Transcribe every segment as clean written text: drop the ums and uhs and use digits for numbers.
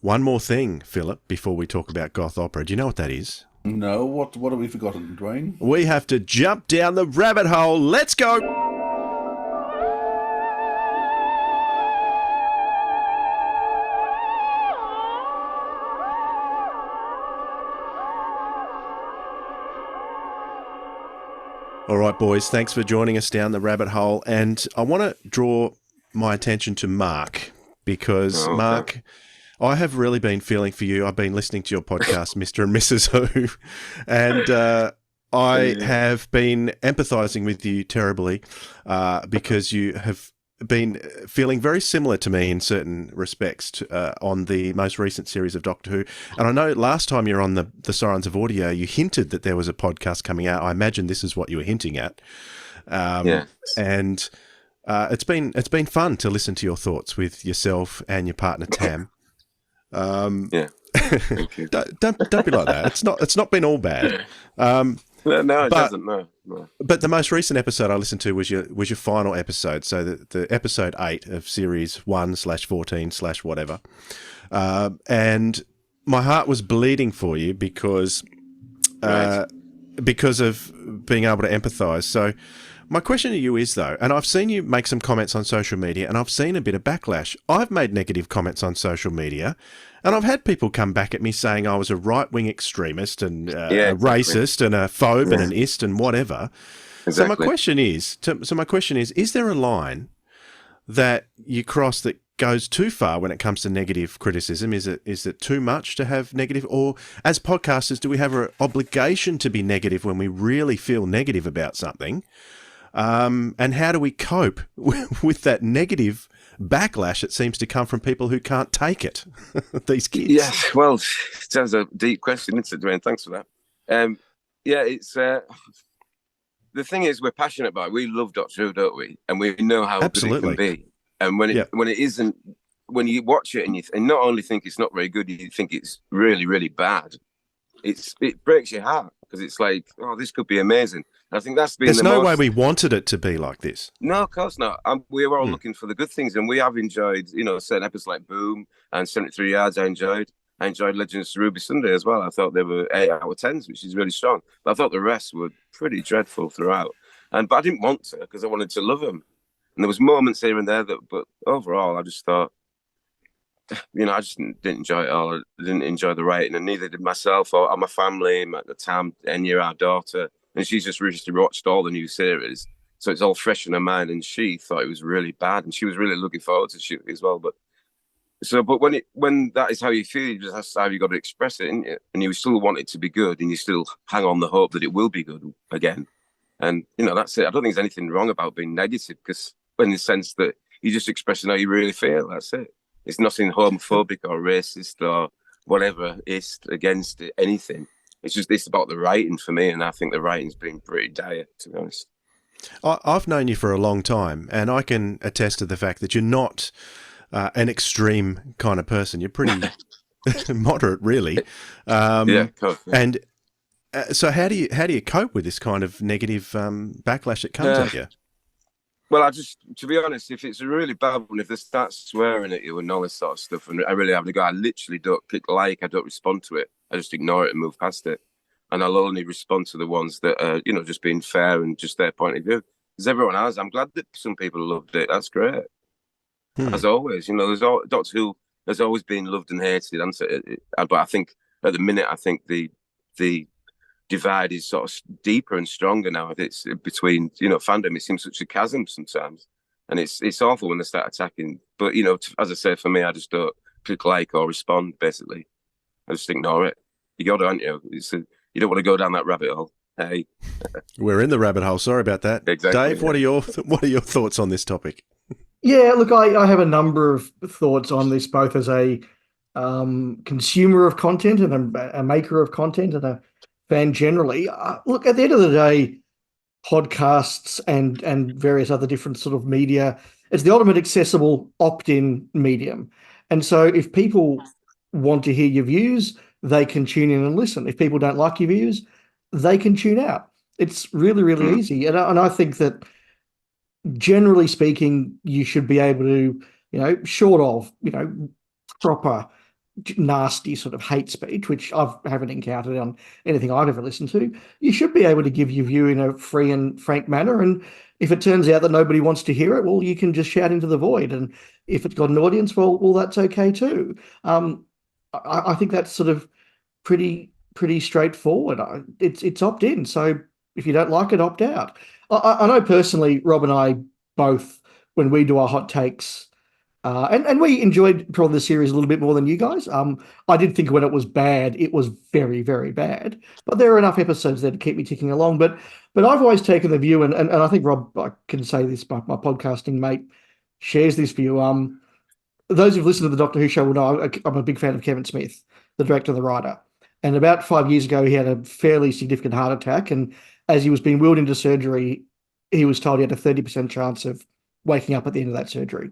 one more thing, Philip, before we talk about goth opera. Do you know what that is? No, what have we forgotten, Dwayne? We have to jump down the rabbit hole. Let's go. All right, boys, thanks for joining us down the rabbit hole. And I want to draw my attention to Mark because, Mark, I have really been feeling for you. I've been listening to your podcast, Mr. and Mrs. Who, and I have been empathizing with you terribly because you have been feeling very similar to me in certain respects on the most recent series of Doctor Who. And I know last time you were on the Sirens of Audio, you hinted that there was a podcast coming out. I imagine this is what you were hinting at. And it's been fun to listen to your thoughts with yourself and your partner Tam. Thank you. Don't be like that. It's not been all bad. No, it doesn't. No. But the most recent episode I listened to was your final episode. So the episode 8 of series 1/14/whatever. And my heart was bleeding for you because of being able to empathise. So my question to you is, though, and I've seen you make some comments on social media and I've seen a bit of backlash. I've made negative comments on social media and I've had people come back at me saying I was a right-wing extremist and a racist and a phobe and an ist and whatever. Exactly. So my question is there a line that you cross that goes too far when it comes to negative criticism? Is it too much to have negative? Or as podcasters, do we have an obligation to be negative when we really feel negative about something? And how do we cope with that negative backlash that seems to come from people who can't take it? These kids. Yeah, well, sounds a deep question, isn't it, Dwayne? Thanks for that. It's the thing is, we're passionate about it. We love Doctor Who, don't we? And we know how good it can be. And when it isn't, when you watch it and and not only think it's not very good, you think it's really, really bad. It breaks your heart because it's like, oh, this could be amazing. I think that's been. There's no way we wanted it to be like this. No, of course not. We were all looking for the good things, and we have enjoyed, certain episodes like Boom and 73 Yards. I enjoyed Legends of Ruby Sunday as well. I thought they were 8 out of 10s, which is really strong. But I thought the rest were pretty dreadful throughout. But I didn't want to because I wanted to love them. And there was moments here and there but overall, I just thought, I just didn't enjoy it all. I didn't enjoy the writing, and neither did myself or my family. At the time, Enya, our daughter, and she's just recently watched all the new series, so it's all fresh in her mind. And she thought it was really bad, and she was really looking forward to shooting as well. But when that is how you feel, that's how you got to express it, isn't it? And you still want it to be good, and you still hang on the hope that it will be good again. And that's it. I don't think there's anything wrong about being negative, because in the sense that you're just expressing how you really feel. That's it. It's nothing homophobic or racist or whatever is against it, anything. It's about the writing for me, and I think the writing's been pretty dire, to be honest. I've known you for a long time, and I can attest to the fact that you're not an extreme kind of person. You're pretty moderate, really. Of course. Yeah. And so how do you cope with this kind of negative backlash that comes at you? Well, to be honest, if it's a really bad one, if they start swearing at you and all this sort of stuff, and I really have to go, I literally don't click like, I don't respond to it. I just ignore it and move past it. And I'll only respond to the ones that are, just being fair and just their point of view. Because everyone has. I'm glad that some people loved it. That's great. As always, Doctor Who has always been loved and hated. But I think at the minute, the divide is sort of deeper and stronger now. It's between fandom. It seems such a chasm sometimes, and it's awful when they start attacking. But as I say, for me, I just don't click like or respond. Basically, I just ignore it. You got to, aren't you? You don't want to go down that rabbit hole. Hey, we're in the rabbit hole. Sorry about that. Exactly. Dave, what are your thoughts on this topic? Yeah, look, I have a number of thoughts on this, both as a consumer of content and a maker of content and a fan generally. Look, at the end of the day, podcasts and various other different sort of media, it's the ultimate accessible opt-in medium. And so if people want to hear your views, they can tune in and listen. If people don't like your views, they can tune out. It's really, really easy. And I think that generally speaking, you should be able to, short of, proper nasty sort of hate speech, which I haven't encountered on anything I've ever listened to, you should be able to give your view in a free and frank manner. And if it turns out that nobody wants to hear it, well, you can just shout into the void. And if it's got an audience, well, that's okay too. I think that's sort of pretty straightforward. It's opt in. So if you don't like it, opt out. I know personally, Rob and I both, when we do our hot takes, and we enjoyed probably the series a little bit more than you guys. I did think when it was bad, it was very, very bad. But there are enough episodes there to keep me ticking along. But I've always taken the view, and I think Rob, I can say this, my podcasting mate shares this view. Those who've listened to the Doctor Who show will know I'm a big fan of Kevin Smith, the director and the writer. And about 5 years ago, he had a fairly significant heart attack. And as he was being wheeled into surgery, he was told he had a 30% chance of waking up at the end of that surgery.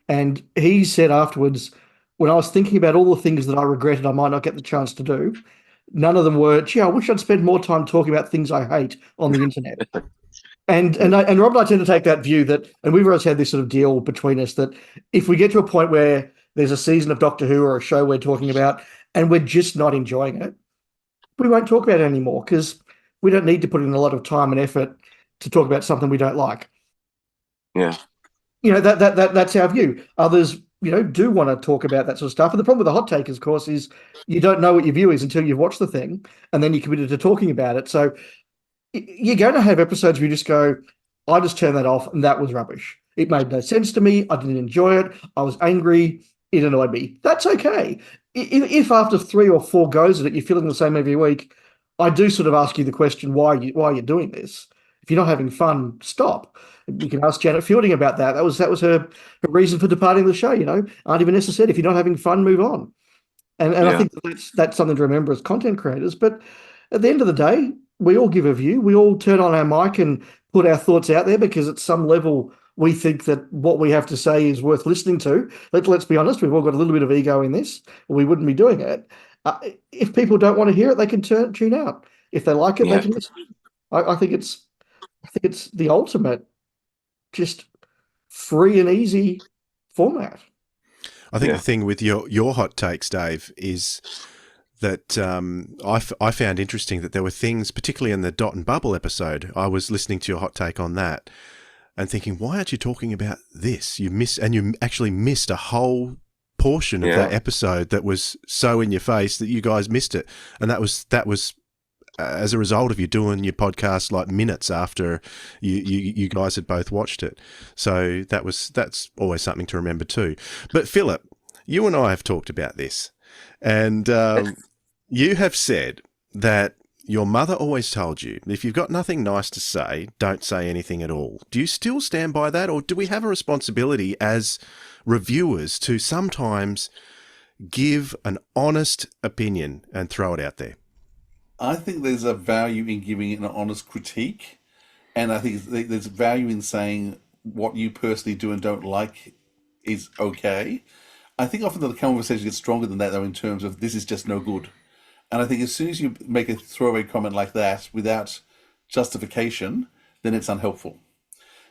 And he said afterwards, when I was thinking about all the things that I regretted I might not get the chance to do, none of them were, gee, I wish I'd spend more time talking about things I hate on the internet. And Rob and I tend to take that view that, and we've always had this sort of deal between us that if we get to a point where there's a season of Doctor Who or a show we're talking about and we're just not enjoying it, we won't talk about it anymore because we don't need to put in a lot of time and effort to talk about something we don't like. Yeah. That's our view. Others, do want to talk about that sort of stuff. And the problem with the hot take, of course, is you don't know what your view is until you've watched the thing, and then you're committed to talking about it. So you're going to have episodes where you just go, I just turned that off, and that was rubbish. It made no sense to me. I didn't enjoy it. I was angry. It annoyed me. That's okay. If after 3 or 4 goes at it, you're feeling the same every week, I do sort of ask you the question, why are you doing this? If you're not having fun, stop. You can ask Janet Fielding about that. That was her reason for departing the show. Auntie Vanessa said, if you're not having fun, move on. And I think that's something to remember as content creators. But at the end of the day, we all give a view. We all turn on our mic and put our thoughts out there because at some level we think that what we have to say is worth listening to. Let's be honest, we've all got a little bit of ego in this, or we wouldn't be doing it. If people don't want to hear it, they can tune out. If they like it, they can listen. I think it's the ultimate, just free and easy format. I think the thing with your hot takes, Dave, is that I found interesting that there were things, particularly in the Dot and Bubble episode, I was listening to your hot take on that and thinking, why aren't you talking about this? You actually missed a whole portion of that episode that was so in your face that you guys missed it. And that was as a result of you doing your podcast like minutes after you guys had both watched it. So that's always something to remember too. But Philip, you and I have talked about this, and you have said that your mother always told you, if you've got nothing nice to say, don't say anything at all. Do you still stand by that, or do we have a responsibility as reviewers to sometimes give an honest opinion and throw it out there? I think there's a value in giving an honest critique, and I think there's value in saying what you personally do and don't like is okay. I think often the conversation gets stronger than that, though, in terms of this is just no good. And I think as soon as you make a throwaway comment like that without justification, then it's unhelpful.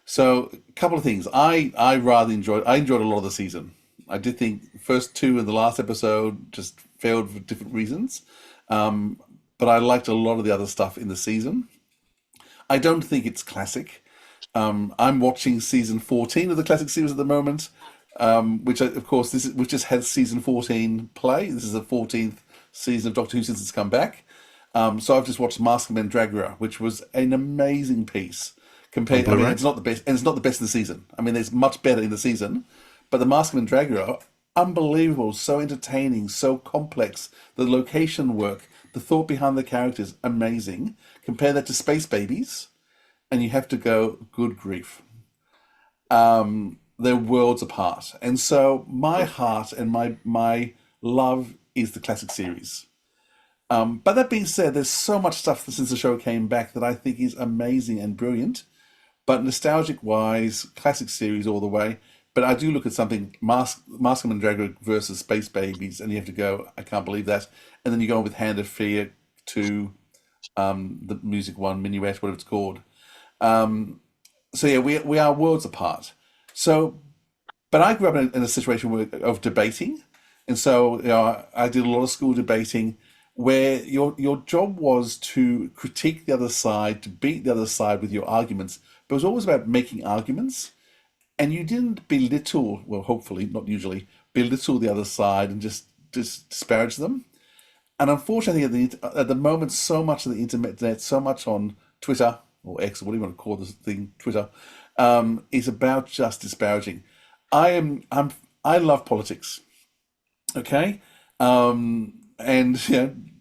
So a couple of things. I enjoyed a lot of the season. I did think the first 2 and the last episode just failed for different reasons. But I liked a lot of the other stuff in the season. I don't think it's classic. I'm watching season 14 of the classic series at the moment, which just had season 14 play. This is the 14th season of Doctor Who since it's come back. So I've just watched Mask of Mandragora, which was an amazing piece. It's not the best, and it's not the best in the season. I mean, there's much better in the season, but the Mask of Mandragora, unbelievable, so entertaining, so complex. The location work, the thought behind the characters, amazing. Compare that to Space Babies, and you have to go, good grief. They're worlds apart. And so my heart and my love is the classic series. But that being said, there's so much stuff since the show came back that I think is amazing and brilliant. But nostalgic-wise, classic series all the way. But I do look at something, Mask of Mandragora versus Space Babies, and you have to go, I can't believe that. And then you go on with Hand of Fear to the music one, Minuet, whatever it's called. So yeah, we are worlds apart. So, but I grew up in a situation of debating. And so I did a lot of school debating where your job was to critique the other side, to beat the other side with your arguments, but it was always about making arguments. And you didn't belittle, well, hopefully, not usually, belittle the other side and just disparage them. And unfortunately, at the moment, so much of the internet, so much on Twitter or X or whatever you want to call this thing, Twitter, is about just disparaging. I love politics. Okay, and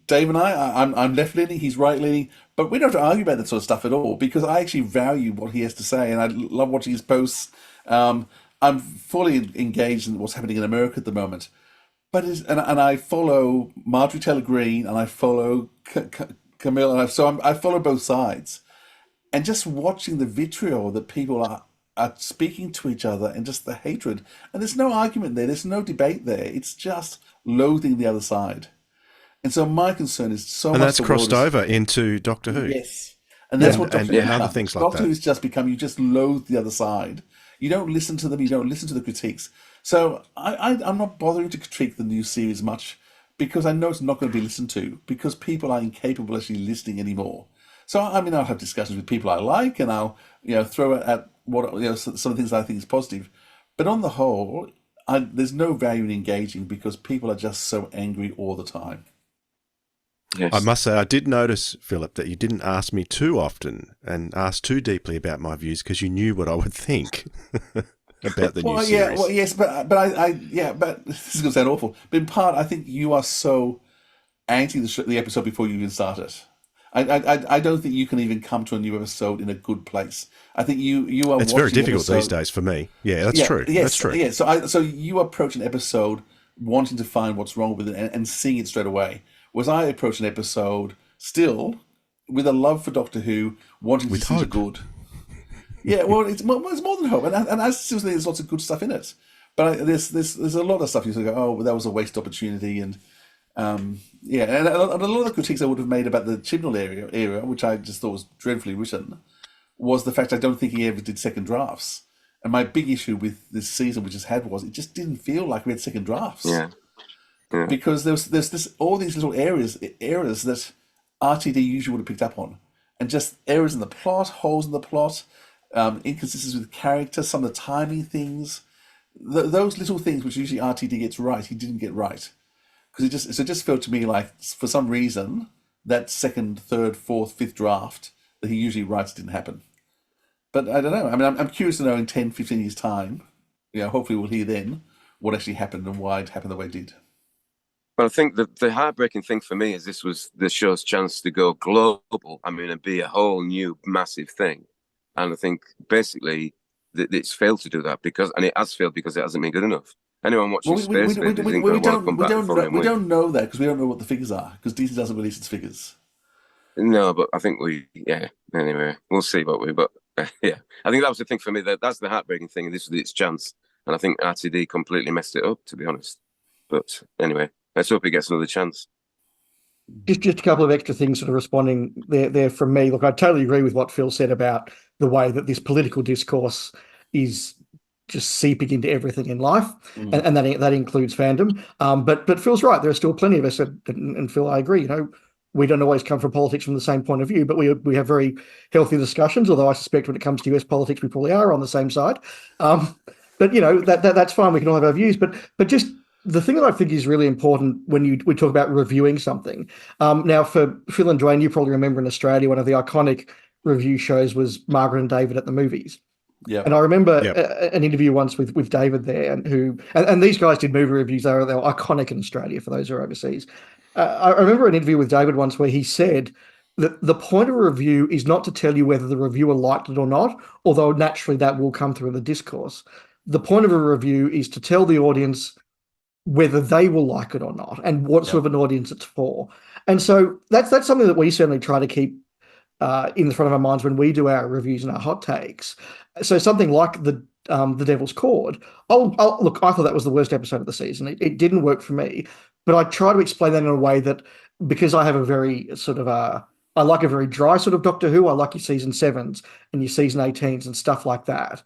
Dave and I'm left leaning, he's right leaning, but we don't have to argue about that sort of stuff at all because I actually value what he has to say, and I love watching his posts. I'm fully engaged in what's happening in America at the moment. But and I follow Marjorie Taylor Greene and I follow Camille, and I follow both sides, and just watching the vitriol that people are speaking to each other and just the hatred, and there's no argument there, there's no debate there. It's just loathing the other side, and so my concern is so and much. that's crossed over into Doctor Who. Yes, and that's what and other things like Doctor that. Who's just become. You just loathe the other side. You don't listen to them. You don't listen to the critiques. So I'm not bothering to critique the new series much because I know it's not going to be listened to because people are incapable of actually listening anymore. So I mean, I'll have discussions with people I like, and I'll throw at what some of the things I think is positive. But on the whole, there's no value in engaging because people are just so angry all the time. Yes. I must say, I did notice, Philip, that you didn't ask me too often and ask too deeply about my views because you knew what I would think about the new series. Yeah, well, yes, but this is going to sound awful. But in part, I think you are so anti the episode before you even start it. I don't think you can even come to a new episode in a good place. I think you are. It's very difficult these days for me. Yeah, that's true. Yes, that's true. Yeah, so you approach an episode wanting to find what's wrong with it and seeing it straight away. Whereas I approach an episode still with a love for Doctor Who, wanting to see the good. Yeah, well, it's more than hope, and I still think there's lots of good stuff in it. But there's a lot of stuff you sort of go, oh, well, that was a waste opportunity, and and a lot of the critiques I would have made about the Chibnall era, which I just thought was dreadfully written, was the fact I don't think he ever did second drafts. And my big issue with this season, which has had, was it just didn't feel like we had second drafts. Yeah. Because there's this all these little errors that RTD usually would have picked up on, and just errors in the plot, holes in the plot, inconsistencies with character, some of the timing things, those little things which usually RTD gets right, he didn't get right, because it just felt to me like for some reason that second, third, fourth, fifth draft that he usually writes didn't happen. But I don't know. I mean, I'm curious to know in 10, 15 years' time. Hopefully we'll hear then what actually happened and why it happened the way it did. But I think the heartbreaking thing for me is this was the show's chance to go global. I mean, and be a whole new massive thing. And I think basically it's failed to do that and it has failed because it hasn't been good enough. Anyone watching Space Invaders isn't going to want to come back the following week. We don't know that because we don't know what the figures are because DC doesn't release its figures. No, but I think anyway, we'll see what but I think that was the thing for me. That's the heartbreaking thing. This was its chance. And I think RTD completely messed it up, to be honest. But anyway, let's hope he gets another chance. Just a couple of extra things sort of responding there from me. Look, I totally agree with what Phil said about the way that this political discourse is just seeping into everything in life, and that includes fandom. But Phil's right. There are still plenty of us, and Phil, I agree. We don't always come from politics from the same point of view, but we have very healthy discussions. Although I suspect when it comes to US politics, we probably are on the same side. But that's fine. We can all have our views. But just the thing that I think is really important when we talk about reviewing something. Now, for Phil and Dwayne, you probably remember in Australia, one of the iconic review shows was Margaret and David at the movies. Yeah. And I remember an interview once with David there, and these guys did movie reviews. They were iconic in Australia for those who are overseas. I remember an interview with David once where he said that the point of a review is not to tell you whether the reviewer liked it or not, although naturally that will come through in the discourse. The point of a review is to tell the audience whether they will like it or not and what sort of an audience it's for. And so that's something that we certainly try to keep in the front of our minds when we do our reviews and our hot takes. So something like the Devil's Cord. Look, I thought that was the worst episode of the season. It didn't work for me, but I try to explain that in a way that, because I have a very sort of I like a very dry sort of Doctor Who. I like your season 7s and your season 18s and stuff like that.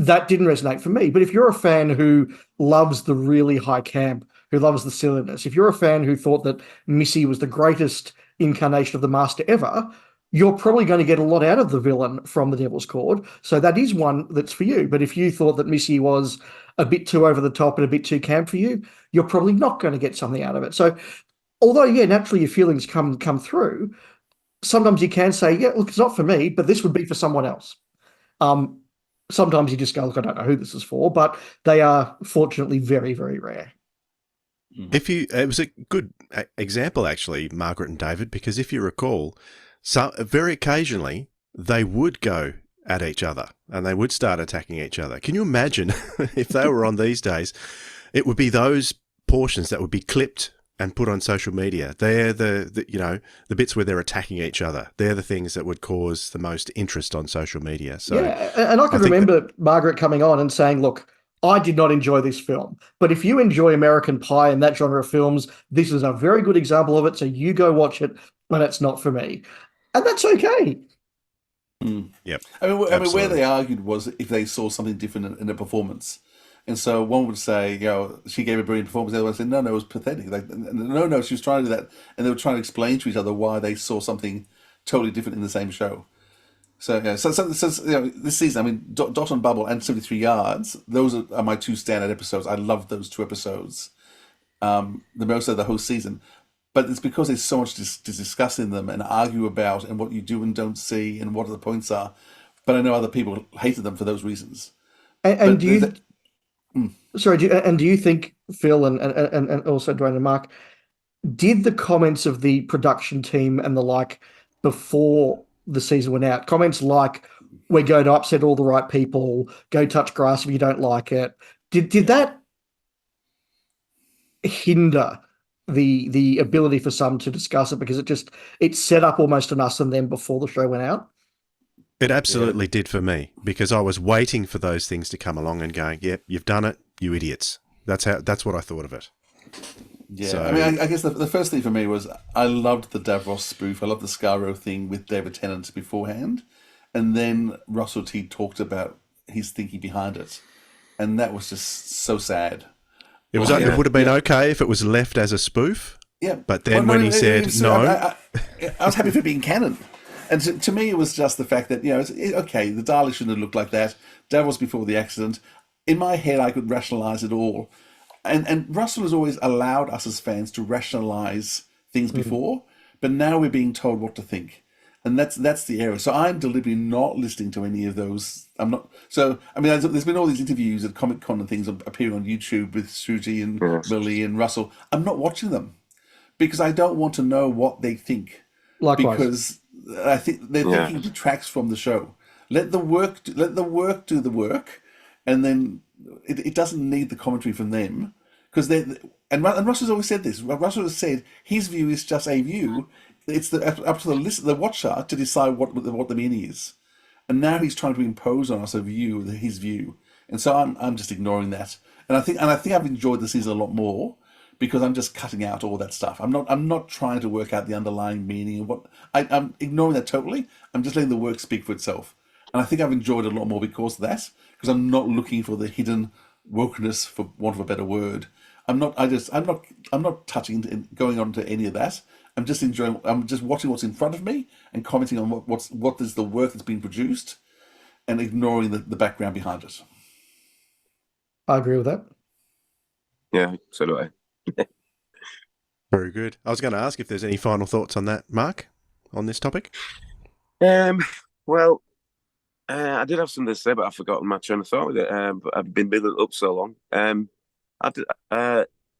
that didn't resonate for me. But if you're a fan who loves the really high camp, who loves the silliness, if you're a fan who thought that Missy was the greatest incarnation of the Master ever, you're probably going to get a lot out of the villain from the Devil's Cord. So that is one that's for you. But if you thought that Missy was a bit too over the top and a bit too camp for you, you're probably not going to get something out of it. So although, yeah, naturally your feelings come through, sometimes you can say, yeah, look, it's not for me, but this would be for someone else. Sometimes you just go, look, I don't know who this is for, but they are fortunately very, very rare. It was a good example, actually, Margaret and David, because if you recall, very occasionally they would go at each other and they would start attacking each other. Can you imagine if they were on these days? It would be those portions that would be clipped and put on social media. They're the bits where they're attacking each other. They're the things that would cause the most interest on social media. So yeah, and I can remember Margaret coming on and saying, look, I did not enjoy this film, but if you enjoy American Pie and that genre of films, this is a very good example of it, so you go watch it, but it's not for me. And that's okay. Yep. I mean, where they argued was if they saw something different in a performance. And so one would say, she gave a brilliant performance. The other one said, no, it was pathetic. Like, no, she was trying to do that. And they were trying to explain to each other why they saw something totally different in the same show. So, this season, I mean, Dot on Bubble and 73 Yards, those are my two standout episodes. I love those two episodes the most of the whole season. But it's because there's so much to discuss in them and argue about and what you do and don't see and what the points are. But I know other people hated them for those reasons. And do you... Sorry, do you think, Phil, and also Dwayne and Mark, did the comments of the production team and the like before the season went out, comments like, we're going to upset all the right people, go touch grass if you don't like it, did that hinder the ability for some to discuss it because it set up almost an us and them before the show went out? It absolutely did for me, because I was waiting for those things to come along and going, yep, you've done it, you idiots. That's what I thought of it. Yeah, so, I mean, I guess the first thing for me was I loved the Davros spoof. I loved the Scaro thing with David Tennant beforehand. And then Russell T talked about his thinking behind it. And that was just so sad. It would have been okay if it was left as a spoof. Yeah. But then when he said no... I was happy for it being canon. And to me, it was just the fact that, okay, the Daleks shouldn't have looked like that. Davros before the accident. In my head, I could rationalise it all. And Russell has always allowed us as fans to rationalise things before, but now we're being told what to think. And that's the error. So I'm deliberately not listening to any of those. I'm not. So, I mean, there's been all these interviews at Comic-Con and things appearing on YouTube with Suji and Millie and Russell. I'm not watching them because I don't want to know what they think. Likewise. Because I think their thinking detracts from the show. Let the work do the work, and then it doesn't need the commentary from them because and Russell's always said this. Russell has said his view is just a view. It's up to the watcher to decide what the meaning is, and now he's trying to impose on us a view, his view, and so I'm just ignoring that. And I think I've enjoyed the season a lot more. Because I'm just cutting out all that stuff. I'm not trying to work out the underlying meaning of what I'm ignoring that totally. I'm just letting the work speak for itself, and I think I've enjoyed it a lot more because of that. Because I'm not looking for the hidden wokeness, for want of a better word. I'm not touching and going on to any of that. I'm just enjoying. I'm just watching what's in front of me and commenting on what is the work that's been produced, and ignoring the background behind it. I agree with that. Yeah, so do I. Very good. I was going to ask if there's any final thoughts on that, Mark, on this topic. Well, I did have something to say, but I've forgotten my train of thought with it. But I've been building it up so long. No,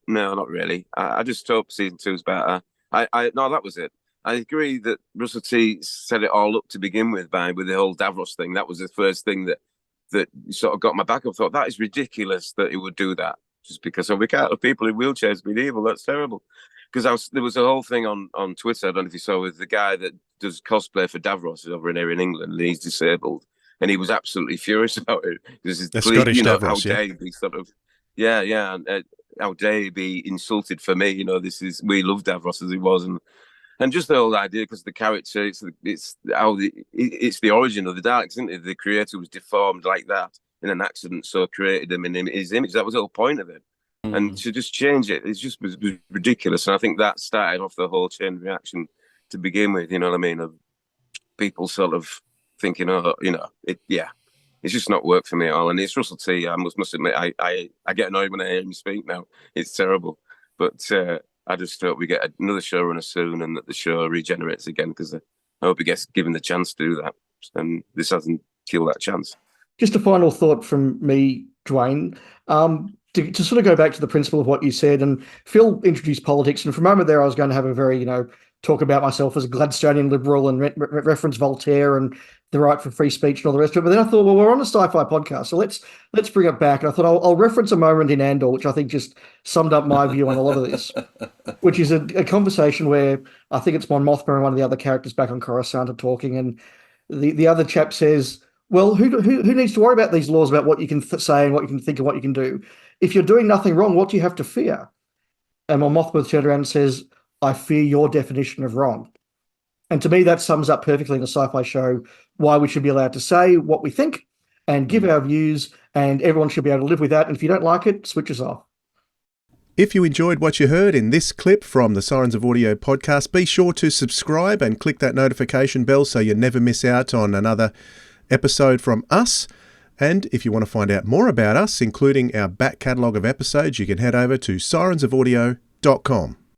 not really. I just hope season 2 is better. No, that was it. I agree that Russell T set it all up to begin with with the whole Davros thing. That was the first thing that sort of got my back up. I thought that is ridiculous that he would do that. Just because we can't have people in wheelchairs being evil. That's terrible. Because there was a whole thing on Twitter, I don't know if you saw, with the guy that does cosplay for Davros over here in England, and he's disabled. And he was absolutely furious about it. The Scottish Davros, how dare he be sort of... Yeah. And how dare he be insulted for me? We love Davros as he was. And just the whole idea, because the character, it's the origin of the Daleks, isn't it? The creator was deformed like that. in an accident, so created him in his image. That was the whole point of it. And to just change it, it just was ridiculous. And I think that started off the whole chain reaction to begin with, you know what I mean? Of people sort of thinking, oh, you know, it's just not worked for me at all. And it's Russell T. I must admit, I get annoyed when I hear him speak now. It's terrible. But I just hope we get another showrunner soon and that the show regenerates again, because I hope he gets given the chance to do that. And this hasn't killed that chance. Just a final thought from me, Dwayne. To sort of go back to the principle of what you said, and Phil introduced politics, and for a moment there I was going to have a very, talk about myself as a Gladstonian liberal and reference Voltaire and the right for free speech and all the rest of it. But then I thought, well, we're on a sci-fi podcast, so let's bring it back. And I thought I'll reference a moment in Andor, which I think just summed up my view on a lot of this, which is a conversation where I think it's Mon Mothma and one of the other characters back on Coruscant are talking, and the other chap says, well, who needs to worry about these laws about what you can say and what you can think and what you can do? If you're doing nothing wrong, what do you have to fear? And Mon Mothma turned around and says, I fear your definition of wrong. And to me, that sums up perfectly in a sci-fi show why we should be allowed to say what we think and give our views, and everyone should be able to live with that. And if you don't like it, switch us off. If you enjoyed what you heard in this clip from the Sirens of Audio podcast, be sure to subscribe and click that notification bell so you never miss out on another episode from us. And if you want to find out more about us, including our back catalogue of episodes, you can head over to sirensofaudio.com.